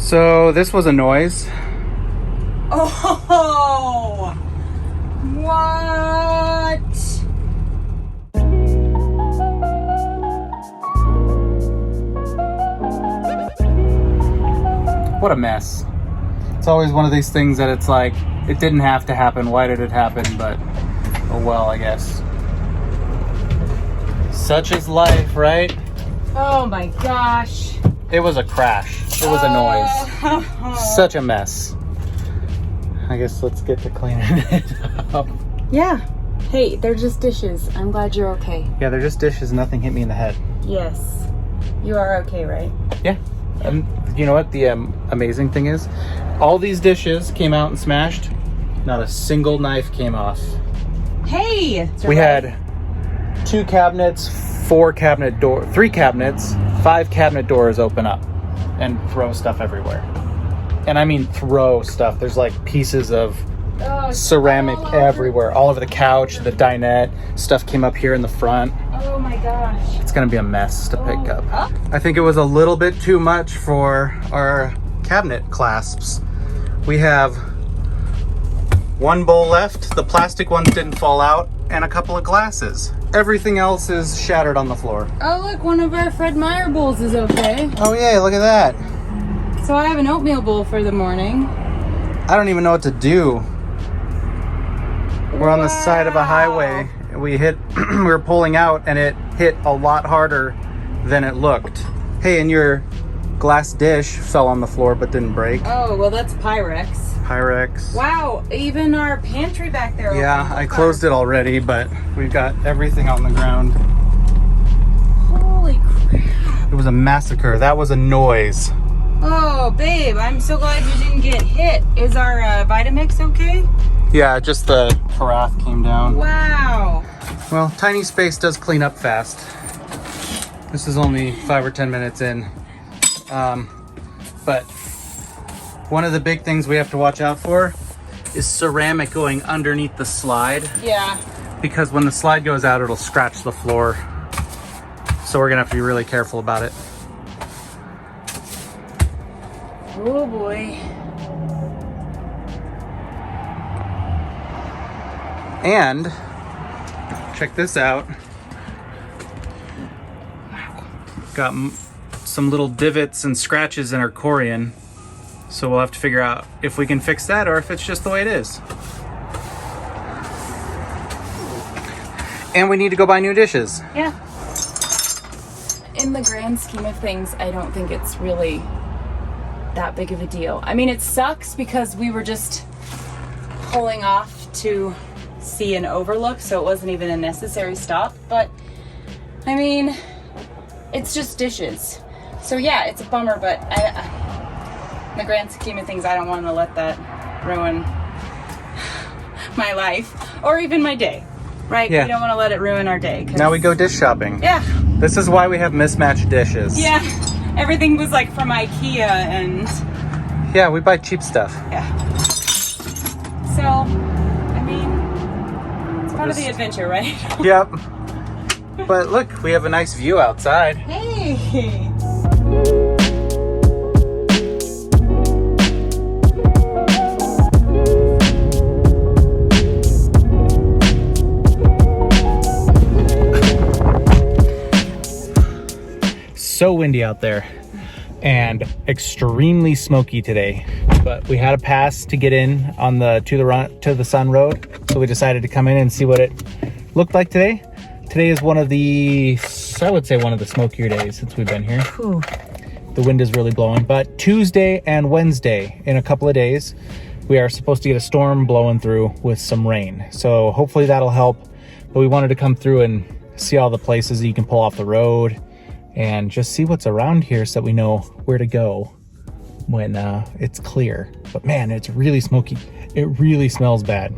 So this was a noise. Oh, what? What a mess. It's always one of these things that it's like, it didn't have to happen. Why did it happen? But, oh well, I guess. Such is life, right? Oh my gosh. It was a crash. It was a noise. Such a mess. I guess let's get to cleaning it up. Yeah. Hey, they're just dishes. I'm glad you're okay. Yeah, they're just dishes. Nothing hit me in the head. Yes. You are okay, right? Yeah. You know what the amazing thing is? All these dishes came out and smashed. Not a single knife came off. Hey! We had 2 cabinets, 3 cabinets, 5 cabinet doors open up and throw stuff everywhere. And I mean throw stuff. There's like pieces of ceramic everywhere, all over the couch, the dinette. Stuff came up here in the front. Oh my gosh. It's gonna be a mess to pick up. I think it was a little bit too much for our cabinet clasps. We have 1 bowl left. The plastic ones didn't fall out, and a couple of glasses. Everything else is shattered on the floor. Oh look, one of our Fred Meyer bowls is okay. Oh yeah, look at that. So I have an oatmeal bowl for the morning. I don't even know what to do. We're on the side of a highway. We were pulling out and it hit a lot harder than it looked. Hey, and your glass dish fell on the floor but didn't break. Oh, well that's Pyrex. Pyrex. Wow, even our pantry back there. Yeah, I closed it already, but we've got everything on the ground. Holy crap. It was a massacre. That was a noise. Oh, babe, I'm so glad you didn't get hit. Is our Vitamix okay? Yeah, just the carafe came down. Wow. Well, tiny space does clean up fast. This is only 5 or 10 minutes in. But one of the big things we have to watch out for is ceramic going underneath the slide. Yeah. Because when the slide goes out, it'll scratch the floor. So we're gonna have to be really careful about it. Oh boy. And check this out. Got some little divots and scratches in our Corian. So we'll have to figure out if we can fix that or if it's just the way it is. And we need to go buy new dishes. Yeah. In the grand scheme of things, I don't think it's really that big of a deal. I mean, it sucks because we were just pulling off to see an overlook, so it wasn't even a necessary stop. But I mean, it's just dishes. So yeah, it's a bummer, but in the grand scheme of things, I don't want to let that ruin my life or even my day, right? Yeah. We don't want to let it ruin our day. Now we go dish shopping. Yeah. This is why we have mismatched dishes. Yeah. Everything was like from IKEA and... Yeah, we buy cheap stuff. Yeah. So, I mean, it's part of the adventure, right? Yep. But look, we have a nice view outside. Hey! So windy out there and extremely smoky today, but we had a pass to get in on the to the Sun Road, so we decided to come in and see what it looked like today. Today is one of the, I would say one of the smokier days since we've been here. Ooh. The wind is really blowing, but Tuesday and Wednesday, in a couple of days, we are supposed to get a storm blowing through with some rain, so hopefully that'll help. But we wanted to come through and see all the places that you can pull off the road and just see what's around here so that we know where to go when it's clear. But man, it's really smoky. It really smells bad.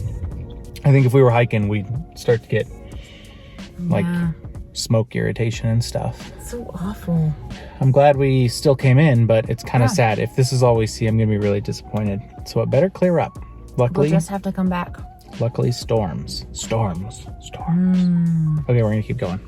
I think if we were hiking, we'd start to get like smoke irritation and stuff. It's so awful. I'm glad we still came in, but it's kind of sad. If this is all we see, I'm gonna be really disappointed. So it better clear up. Luckily, We'll just have to come back. Luckily, storms. Okay, we're gonna keep going.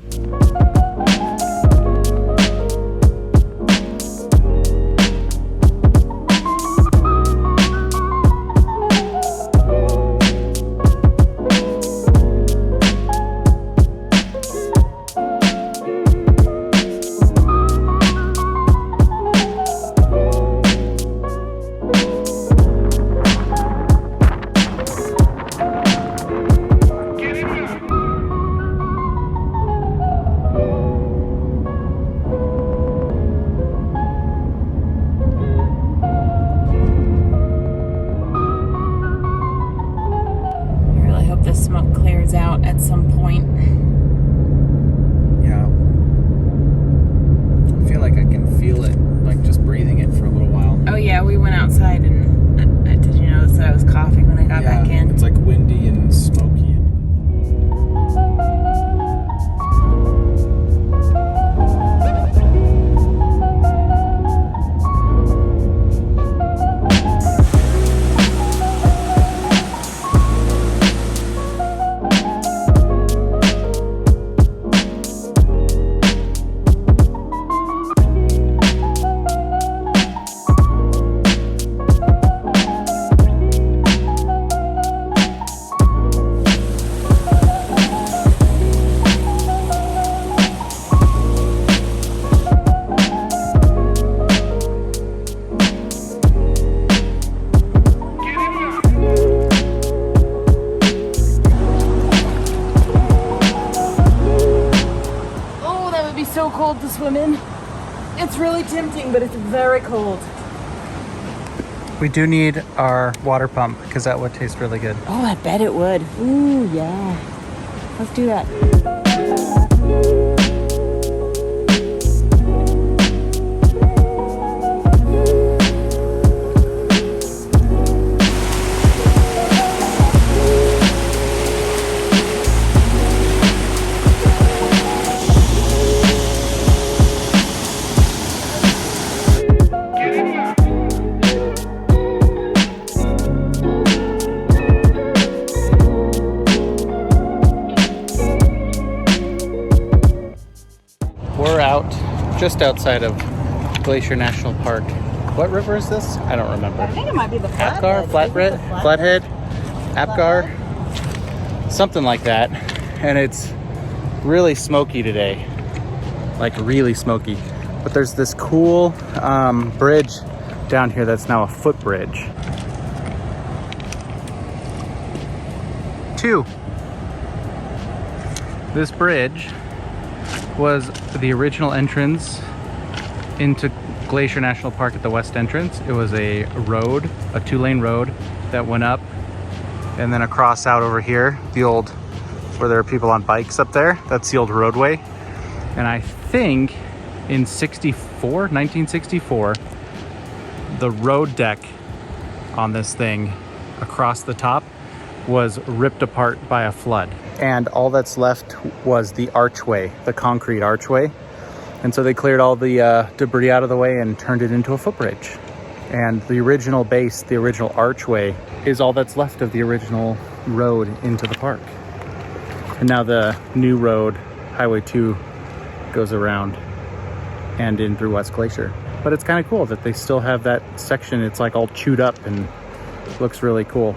swim in. It's really tempting, but it's very cold. We do need our water pump because that would taste really good. Oh, I bet it would. Ooh, yeah. Let's do that. We're out just outside of Glacier National Park. What river is this? I don't remember. I think it might be the Apgar, Flathead, Apgar, something like that. And it's really smoky today, like really smoky. But there's this cool bridge down here that's now a footbridge. This bridge was the original entrance into Glacier National Park at the west entrance. It was a road, a 2-lane road that went up and then across out over here, the old, where there are people on bikes up there. That's the old roadway. And I think in 1964, the road deck on this thing across the top was ripped apart by a flood. And all that's left was the archway, the concrete archway. And so they cleared all the debris out of the way and turned it into a footbridge. And the original base, the original archway, is all that's left of the original road into the park. And now the new road, Highway 2, goes around and in through West Glacier. But it's kind of cool that they still have that section. It's like all chewed up and looks really cool.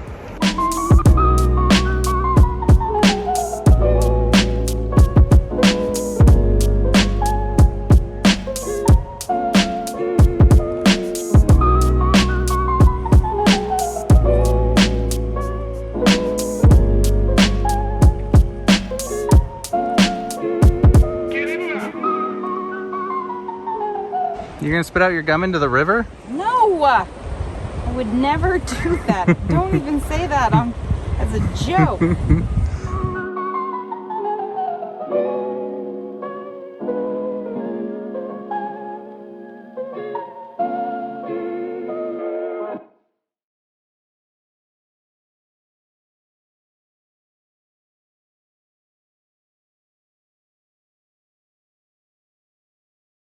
You're gonna spit out your gum into the river? No! I would never do that. Don't even say that as a joke.